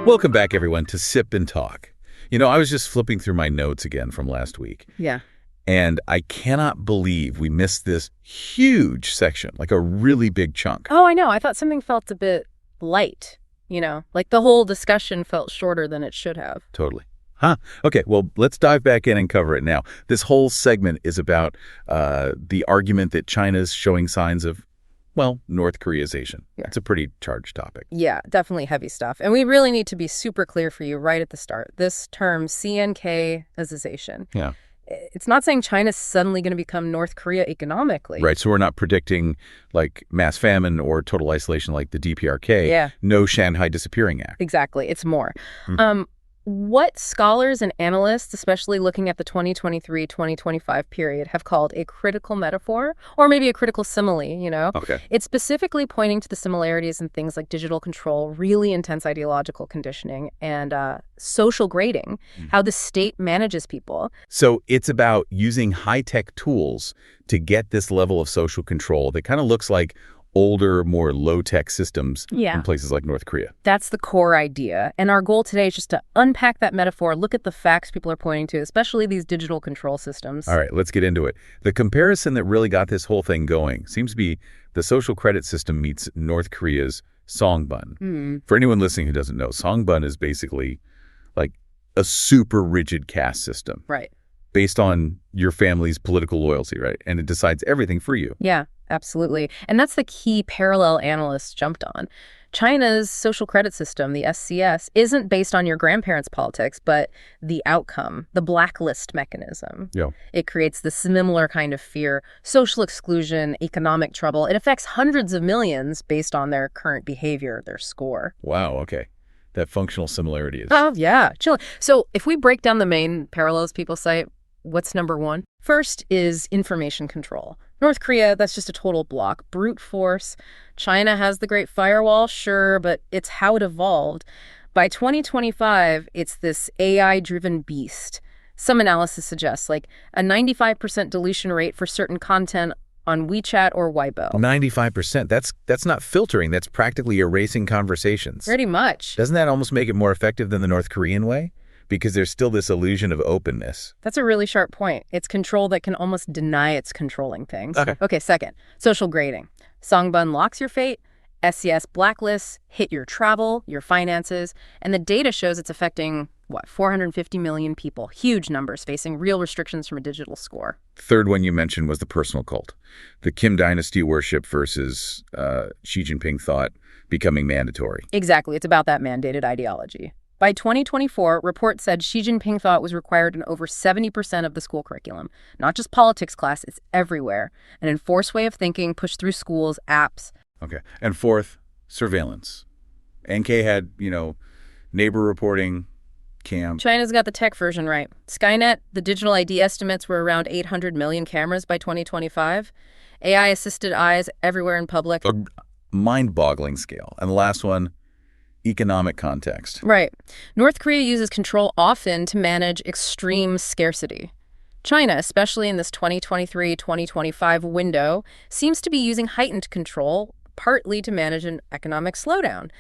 Welcome back, everyone, to Sip and Talk. You know, I was just flipping through my notes again from last week. Yeah. And I cannot believe we missed this huge section, like a really big chunk. Oh, I know. I thought something felt a bit light, like the whole discussion felt shorter than it should have. Totally. Huh. Okay, well, let's dive back in and cover it now. This whole segment is about the argument that China's showing signs of, well, North Koreanization. Yeah. It's a pretty charged topic. Yeah, definitely heavy stuff. And we really need to be super clear for you right at the start. This term, CNKization. Yeah. It's not saying China's suddenly going to become North Korea economically. Right, so we're not predicting, like, mass famine or total isolation like the DPRK. Yeah. No Shanghai Disappearing Act. Exactly. It's more. What scholars and analysts, especially looking at the 2023-2025 period, have called a critical metaphor, or maybe a critical simile, Okay. It's specifically pointing to the similarities in things like digital control, really intense ideological conditioning, and social grading, how the state manages people. So it's about using high-tech tools to get this level of social control that kind of looks like older, more low-tech systems in places like North Korea. That's the core idea. And our goal today is just to unpack that metaphor, look at the facts people are pointing to, especially these digital control systems. All right, let's get into it. The comparison that really got this whole thing going seems to be the social credit system meets North Korea's Songbun. For anyone listening who doesn't know, Songbun is basically like a super rigid caste system. Right. Based on your family's political loyalty, right? And it decides everything for you. Yeah, absolutely. And that's the key parallel analysts jumped on. China's social credit system, the SCS, isn't based on your grandparents' politics, but the outcome, the blacklist mechanism. Yeah. It creates the similar kind of fear, social exclusion, economic trouble. It affects hundreds of millions based on their current behavior, their score. Wow, okay. That functional similarity is... Oh, yeah. Chill. So if we break down the main parallels people cite, what's number one? First is information control. North Korea, that's just a total block. Brute force. China has the Great Firewall, sure, but it's how it evolved. By 2025, it's this AI-driven beast. Some analysis suggests like a 95% deletion rate for certain content on WeChat or Weibo. 95%? That's not filtering. That's practically erasing conversations. Pretty much. Doesn't that almost make it more effective than the North Korean way? Because there's still this illusion of openness. That's a really sharp point. It's control that can almost deny it's controlling things. Okay, second, social grading. Songbun locks your fate, SCS blacklists, hit your travel, your finances, and the data shows it's affecting, 450 million people. Huge numbers facing real restrictions from a digital score. Third one you mentioned was the personal cult. The Kim dynasty worship versus Xi Jinping thought becoming mandatory. Exactly. It's about that mandated ideology. By 2024, reports said Xi Jinping thought was required in over 70% of the school curriculum. Not just politics class, it's everywhere. An enforced way of thinking pushed through schools, apps. Okay. And fourth, surveillance. NK had, neighbor reporting, cam. China's got the tech version right. Skynet, the digital ID estimates were around 800 million cameras by 2025. AI-assisted eyes everywhere in public. A mind-boggling scale. And the last one, economic context. Right. North Korea uses control often to manage extreme scarcity. China, especially in this 2023-2025 window, seems to be using heightened control, partly to manage an economic slowdown.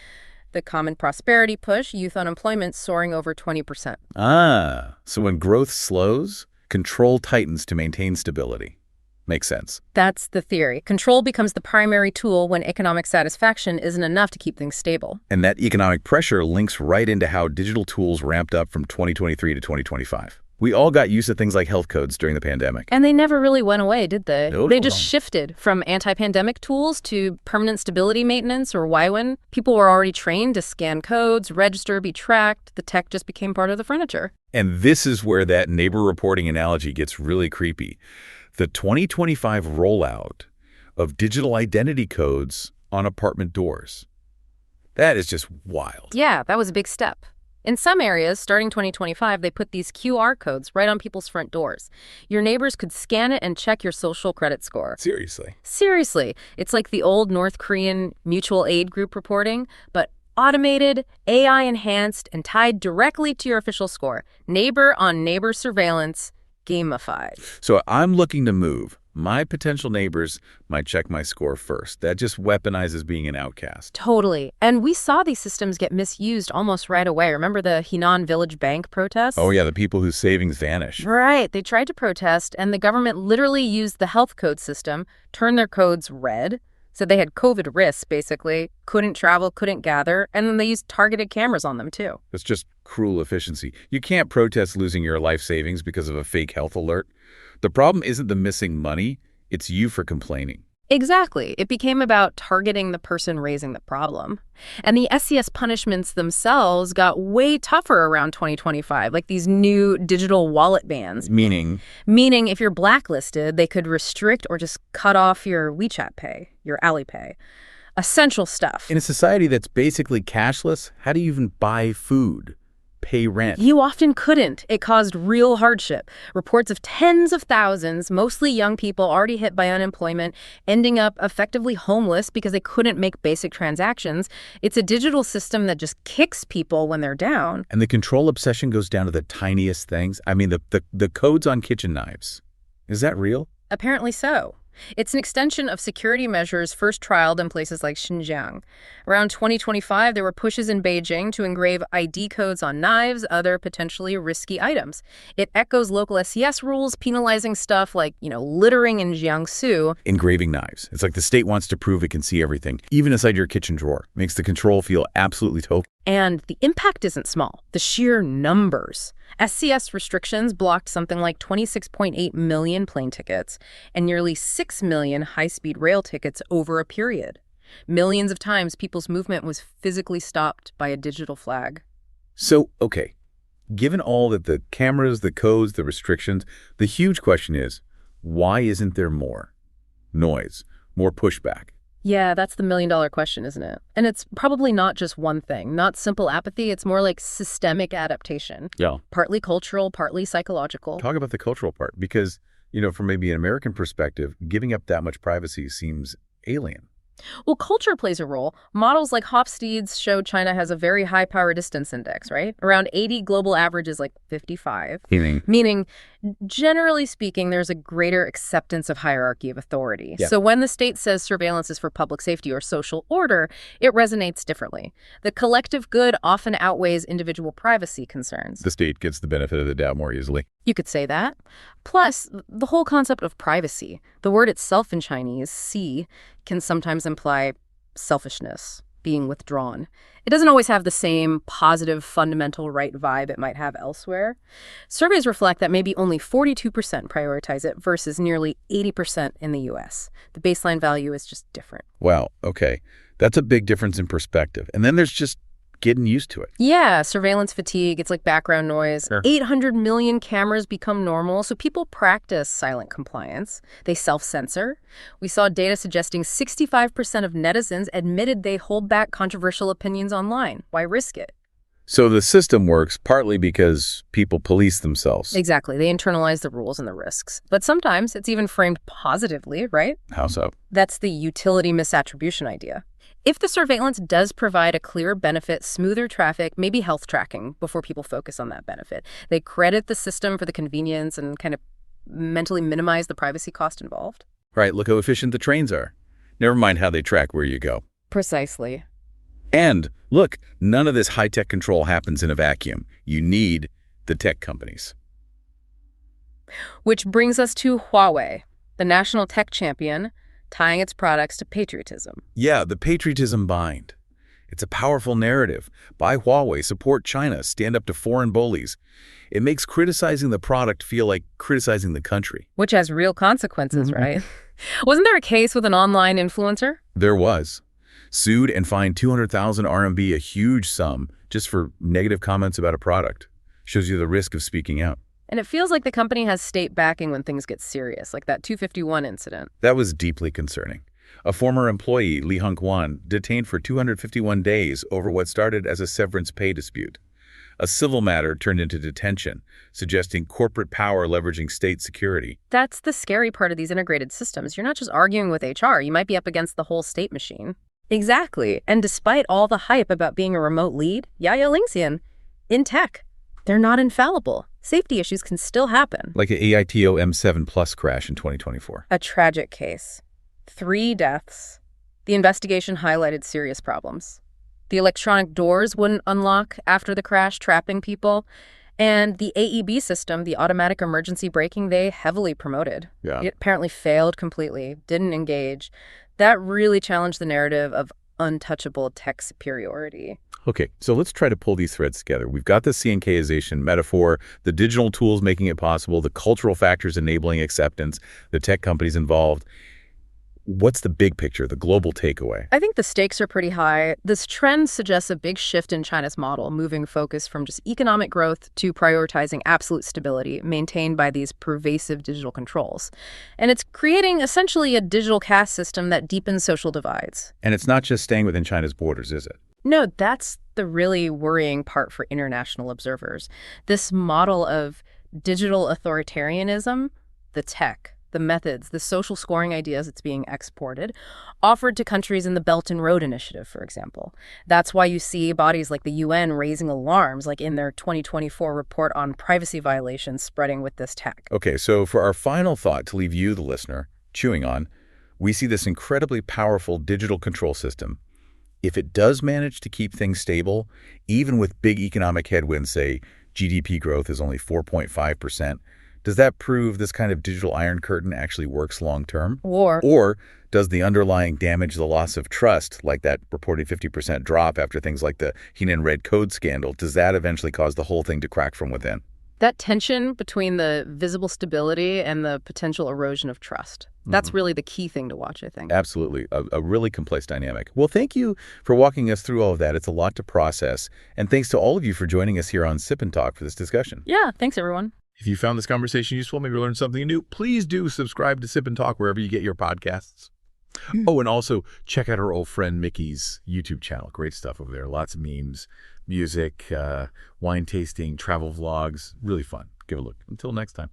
The Common Prosperity push, youth unemployment soaring over 20%. So when growth slows, control tightens to maintain stability. Makes sense. That's the theory. Control becomes the primary tool when economic satisfaction isn't enough to keep things stable. And that economic pressure links right into how digital tools ramped up from 2023 to 2025. We all got used to things like health codes during the pandemic. And they never really went away, did they? No, they just shifted from anti-pandemic tools to permanent stability maintenance or YWIN. People were already trained to scan codes, register, be tracked. The tech just became part of the furniture. And this is where that neighbor reporting analogy gets really creepy. The 2025 rollout of digital identity codes on apartment doors. That is just wild. Yeah, that was a big step. In some areas, starting 2025, they put these QR codes right on people's front doors. Your neighbors could scan it and check your social credit score. Seriously? Seriously. It's like the old North Korean mutual aid group reporting, but automated, AI-enhanced, and tied directly to your official score. Neighbor-on-neighbor surveillance, gamified. So I'm looking to move. my potential neighbors might check my score first. That just weaponizes being an outcast. Totally. And we saw these systems get misused almost right away. Remember the Henan Village Bank protests? Oh, yeah, the people whose savings vanished. Right. They tried to protest, and the government literally used the health code system, turned their codes red, said they had COVID risks, basically, couldn't travel, couldn't gather, and then they used targeted cameras on them, too. That's just cruel efficiency. You can't protest losing your life savings because of a fake health alert. The problem isn't the missing money, it's you for complaining. Exactly. It became about targeting the person raising the problem. And the SCS punishments themselves got way tougher around 2025, like these new digital wallet bans. Meaning? Meaning if you're blacklisted, they could restrict or just cut off your WeChat Pay, your Alipay. Essential stuff. In a society that's basically cashless, how do you even buy food? Pay rent? You often couldn't. It caused real hardship. Reports of tens of thousands, mostly young people already hit by unemployment, ending up effectively homeless because they couldn't make basic transactions. It's a digital system that just kicks people when they're down. And the control obsession goes down to the tiniest things. I mean, the codes on kitchen knives. Is that real? Apparently so. It's an extension of security measures first trialed in places like Xinjiang. Around 2025, there were pushes in Beijing to engrave ID codes on knives, other potentially risky items. It echoes local SCS rules, penalizing stuff like, littering in Jiangsu. Engraving knives. It's like the state wants to prove it can see everything, even inside your kitchen drawer. Makes the control feel absolutely total. And the impact isn't small. The sheer numbers. SCS restrictions blocked something like 26.8 million plane tickets and nearly 6 million high-speed rail tickets over a period. Millions of times people's movement was physically stopped by a digital flag. So, okay, given all that the cameras, the codes, the restrictions, the huge question is, why isn't there more noise, more pushback? Yeah, that's the million-dollar question, isn't it? And it's probably not just one thing, not simple apathy. It's more like systemic adaptation. Yeah. Partly cultural, partly psychological. Talk about the cultural part, because, from maybe an American perspective, giving up that much privacy seems alien. Well, culture plays a role. Models like Hofstede's show China has a very high power distance index, right? Around 80, global average is like 55. Meaning, generally speaking, there's a greater acceptance of hierarchy of authority. Yeah. So when the state says surveillance is for public safety or social order, it resonates differently. The collective good often outweighs individual privacy concerns. The state gets the benefit of the doubt more easily. You could say that. Plus, the whole concept of privacy, the word itself in Chinese, "si," can sometimes imply selfishness, being withdrawn. It doesn't always have the same positive, fundamental right vibe it might have elsewhere. Surveys reflect that maybe only 42% prioritize it versus nearly 80% in the U.S. The baseline value is just different. Wow, okay. That's a big difference in perspective. And then there's just getting used to it. Yeah, surveillance fatigue, it's like background noise. Sure. 800 million cameras become normal, so people practice silent compliance. They self-censor. We saw data suggesting 65% of netizens admitted they hold back controversial opinions online. Why risk it? So the system works partly because people police themselves. Exactly. They internalize the rules and the risks. But sometimes it's even framed positively, right? How so? That's the utility misattribution idea. If the surveillance does provide a clear benefit, smoother traffic, maybe health tracking, before people focus on that benefit, they credit the system for the convenience and kind of mentally minimize the privacy cost involved. Right, look how efficient the trains are. Never mind how they track where you go. Precisely. And look, none of this high-tech control happens in a vacuum. You need the tech companies. Which brings us to Huawei, the national tech champion, tying its products to patriotism. Yeah, the patriotism bind. It's a powerful narrative. Buy Huawei, support China, stand up to foreign bullies. It makes criticizing the product feel like criticizing the country. Which has real consequences, right? Wasn't there a case with an online influencer? There was. Sued and fined 200,000 RMB, a huge sum, just for negative comments about a product. Shows you the risk of speaking out. And it feels like the company has state backing when things get serious, like that 251 incident. That was deeply concerning. A former employee, Li Hongquan, detained for 251 days over what started as a severance pay dispute. A civil matter turned into detention, suggesting corporate power leveraging state security. That's the scary part of these integrated systems. You're not just arguing with HR, you might be up against the whole state machine. Exactly. And despite all the hype about being a remote lead, Yaya Lingxian, in tech, they're not infallible. Safety issues can still happen. Like an AITO M7 Plus crash in 2024. A tragic case. 3 deaths. The investigation highlighted serious problems. The electronic doors wouldn't unlock after the crash, trapping people. And the AEB system, the automatic emergency braking, they heavily promoted. Yeah. It apparently failed completely, didn't engage. That really challenged the narrative of untouchable tech superiority. Okay, so let's try to pull these threads together. We've got the CNKization metaphor, the digital tools making it possible, the cultural factors enabling acceptance, the tech companies involved. What's the big picture, the global takeaway? I think the stakes are pretty high. This trend suggests a big shift in China's model, moving focus from just economic growth to prioritizing absolute stability maintained by these pervasive digital controls. And it's creating essentially a digital caste system that deepens social divides. And it's not just staying within China's borders, is it? No, that's the really worrying part for international observers. This model of digital authoritarianism, the tech, the methods, the social scoring ideas that's being exported, offered to countries in the Belt and Road Initiative, for example. That's why you see bodies like the UN raising alarms, like in their 2024 report on privacy violations spreading with this tech. Okay, so for our final thought to leave you, the listener, chewing on, we see this incredibly powerful digital control system. If it does manage to keep things stable, even with big economic headwinds, say GDP growth is only 4.5%, does that prove this kind of digital iron curtain actually works long-term? Or does the underlying damage the loss of trust, like that reported 50% drop after things like the Henan Red Code scandal, does that eventually cause the whole thing to crack from within? That tension between the visible stability and the potential erosion of trust. That's really the key thing to watch, I think. Absolutely. A really complex dynamic. Well, thank you for walking us through all of that. It's a lot to process. And thanks to all of you for joining us here on Sip and Talk for this discussion. Yeah, thanks, everyone. If you found this conversation useful, maybe learned something new, please do subscribe to Sip and Talk wherever you get your podcasts. Oh, and also check out our old friend Mickey's YouTube channel. Great stuff over there. Lots of memes, music, wine tasting, travel vlogs. Really fun. Give a look. Until next time.